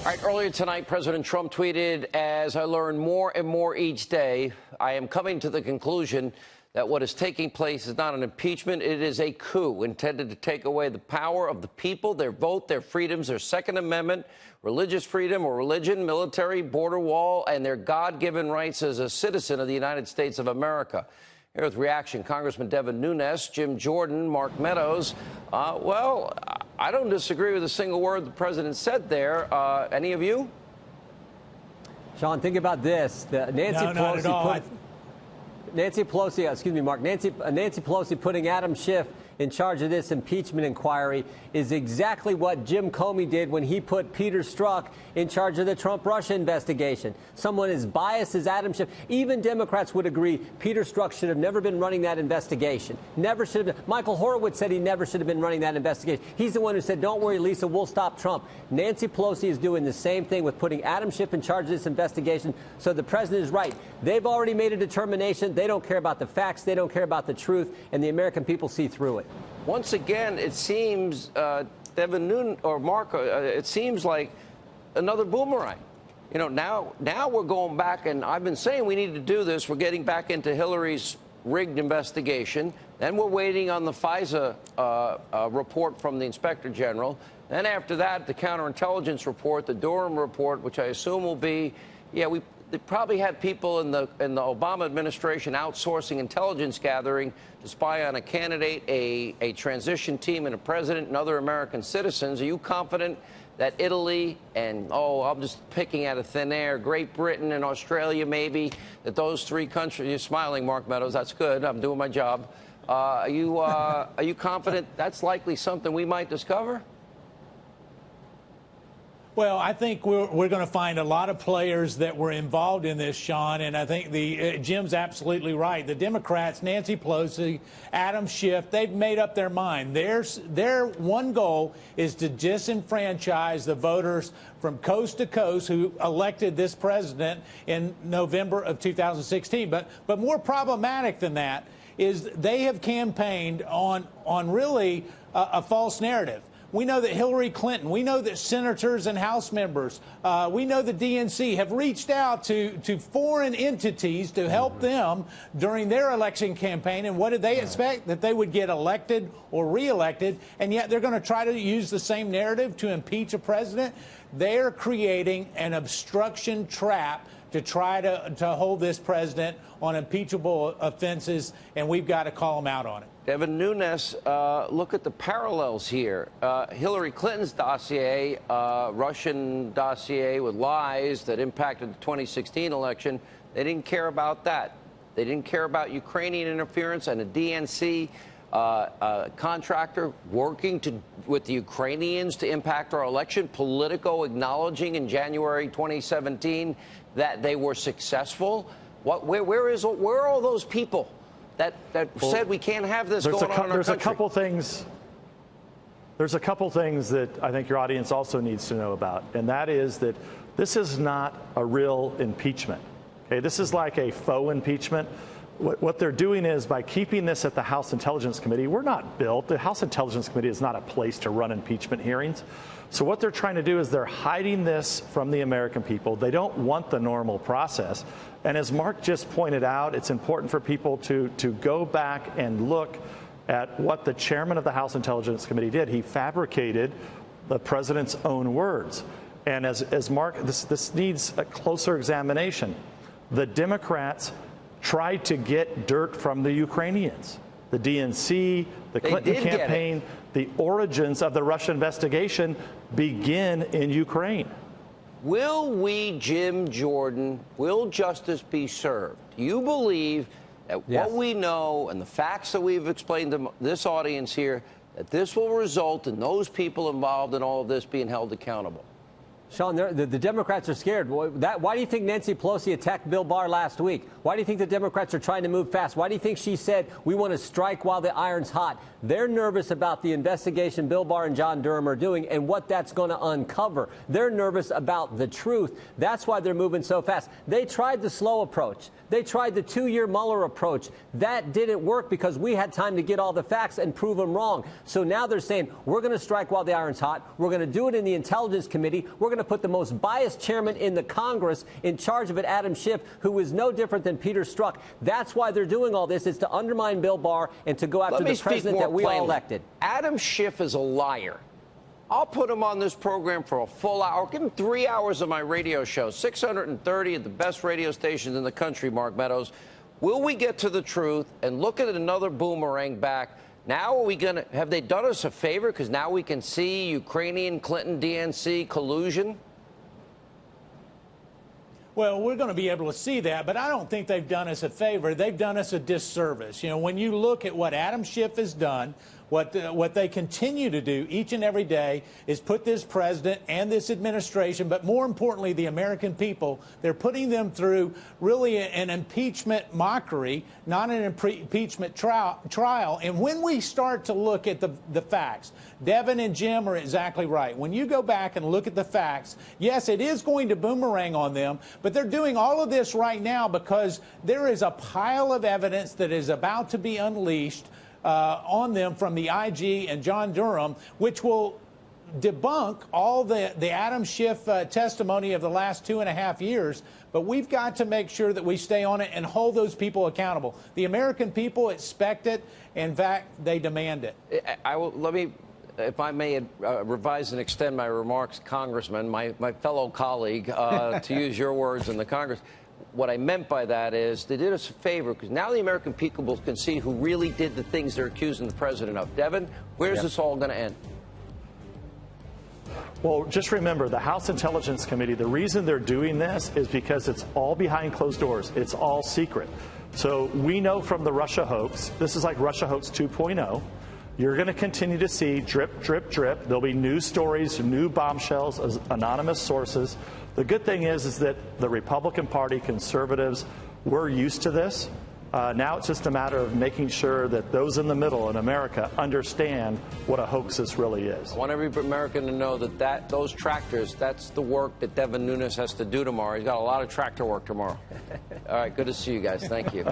All right, earlier tonight, President Trump tweeted, "As I learn more and more each day, I am coming to the conclusion that what is taking place is not an impeachment. It is a coup intended to take away the power of the people, their vote, their freedoms, their Second Amendment, religious freedom or religion, military, border wall, and their God-given rights as a citizen of the United States of America." Here with reaction, Congressman Devin Nunes, Jim Jordan, Mark Meadows. Well, I don't disagree with a single word the president said there. Any of you? Sean, think about this. Nancy Pelosi, excuse me, Mark. Nancy Pelosi putting Adam Schiff in charge of this impeachment inquiry is exactly what Jim Comey did when he put Peter Strzok in charge of the Trump-Russia investigation. Someone as biased as Adam Schiff. Even Democrats would agree Peter Strzok should have never been running that investigation. Never should have been. Michael Horowitz said he never should have been running that investigation. He's the one who said, "Don't worry, Lisa, we'll stop Trump." Nancy Pelosi is doing the same thing with putting Adam Schiff in charge of this investigation. So the president is right. They've already made a determination. They don't care about the facts. They don't care about the truth. And the American people see through it. Once again, it seems, Devin Nunes or Mark, it seems like another boomerang. You know, now we're going back, and I've been saying we need to do this. We're getting back into Hillary's rigged investigation. Then we're waiting on the FISA report from the Inspector General. Then after that, the counterintelligence report, the Durham report, which I assume will be, they probably had people in the Obama administration outsourcing intelligence gathering to spy on a candidate, a transition team, and a president and other American citizens. Are you confident that Italy and, I'm just picking out of thin air, Great Britain and Australia maybe, that those three countries, you're smiling, Mark Meadows, that's good, I'm doing my job. Are you confident that's likely something we might discover? Well, I think we're going to find a lot of players that were involved in this, Sean, and I think Jim's absolutely right. The Democrats, Nancy Pelosi, Adam Schiff, they've made up their mind. Their one goal is to disenfranchise the voters from coast to coast who elected this president in November of 2016. But more problematic than that is they have campaigned on really a false narrative. We know that Hillary Clinton, we know that senators and House members, we know the DNC have reached out to foreign entities to help them during their election campaign. And what did they expect? That they would get elected or reelected, and yet they're going to try to use the same narrative to impeach a president. They're creating an obstruction trap to try to hold this president on impeachable offenses, and we've got to call them out on it. Devin Nunes, look at the parallels here. Hillary Clinton's dossier, Russian dossier with lies that impacted the 2016 election, they didn't care about that. They didn't care about Ukrainian interference and a DNC contractor working with the Ukrainians to impact our election. Politico acknowledging in January 2017 that they were successful. Where are all those people that said we can't have this going on in our country? There's a couple things that I think your audience also needs to know about, and that is that this is not a real impeachment. Okay, this is like a faux impeachment. What they're doing is, by keeping this at the House Intelligence Committee, we're not built. The House Intelligence Committee is not a place to run impeachment hearings. So what they're trying to do is they're hiding this from the American people. They don't want the normal process. And as Mark just pointed out, it's important for people to go back and look at what the chairman of the House Intelligence Committee did. He fabricated the president's own words. And as Mark, this needs a closer examination. The Democrats tried to get dirt from the Ukrainians. The DNC, the Clinton campaign, the origins of the Russia investigation begin in Ukraine. Will we, Jim Jordan, will justice be served? Do you believe that what we know and the facts that we've explained to this audience here, that this will result in those people involved in all of this being held accountable? Sean, the Democrats are scared. Why do you think Nancy Pelosi attacked Bill Barr last week? Why do you think the Democrats are trying to move fast? Why do you think she said we want to strike while the iron's hot? They're nervous about the investigation Bill Barr and John Durham are doing and what that's going to uncover. They're nervous about the truth. That's why they're moving so fast. They tried the slow approach. They tried the 2-year Mueller approach. That didn't work because we had time to get all the facts and prove them wrong. So now they're saying we're going to strike while the iron's hot. We're going to do it in the Intelligence Committee. We're going to put the most biased chairman in the Congress in charge of it, Adam Schiff, who is no different than Peter Strzok. That's why they're doing all this, is to undermine Bill Barr and to go after the president that we all elected. Adam Schiff is a liar. I'll put him on this program for a full hour. Give him 3 hours of my radio show. 630 at the best radio stations in the country, Mark Meadows. Will we get to the truth and look at another boomerang back? Now are we going to, have they done us a favor? Because now we can see Ukrainian Clinton DNC collusion. Well, we're going to be able to see that, but I don't think they've done us a favor. They've done us a disservice. You know, when you look at what Adam Schiff has done, what they continue to do each and every day is put this president and this administration, but more importantly, the American people, they're putting them through really an impeachment mockery, not an impeachment trial. And when we start to look at the facts, Devin and Jim are exactly right. When you go back and look at the facts, yes, it is going to boomerang on them, but they're doing all of this right now because there is a pile of evidence that is about to be unleashed on them from the IG and John Durham, which will debunk all the Adam Schiff testimony of the last 2.5 years. But we've got to make sure that we stay on it and hold those people accountable. The American people expect it. In fact, they demand it. Let me, if I may, revise and extend my remarks, Congressman, my fellow colleague, to use your words in the Congress. What I meant by that is they did us a favor because now the American people can see who really did the things they're accusing the president of. Devin, where's this all going to end? Well, just remember, the House Intelligence Committee, the reason they're doing this is because it's all behind closed doors. It's all secret. So we know from the Russia hoax, this is like Russia hoax 2.0. You're going to continue to see drip, drip, drip. There'll be news stories, new bombshells, anonymous sources. The good thing is that the Republican Party, conservatives, we're used to this. Now it's just a matter of making sure that those in the middle in America understand what a hoax this really is. I want every American to know that those tractors, that's the work that Devin Nunes has to do tomorrow. He's got a lot of tractor work tomorrow. All right, good to see you guys. Thank you.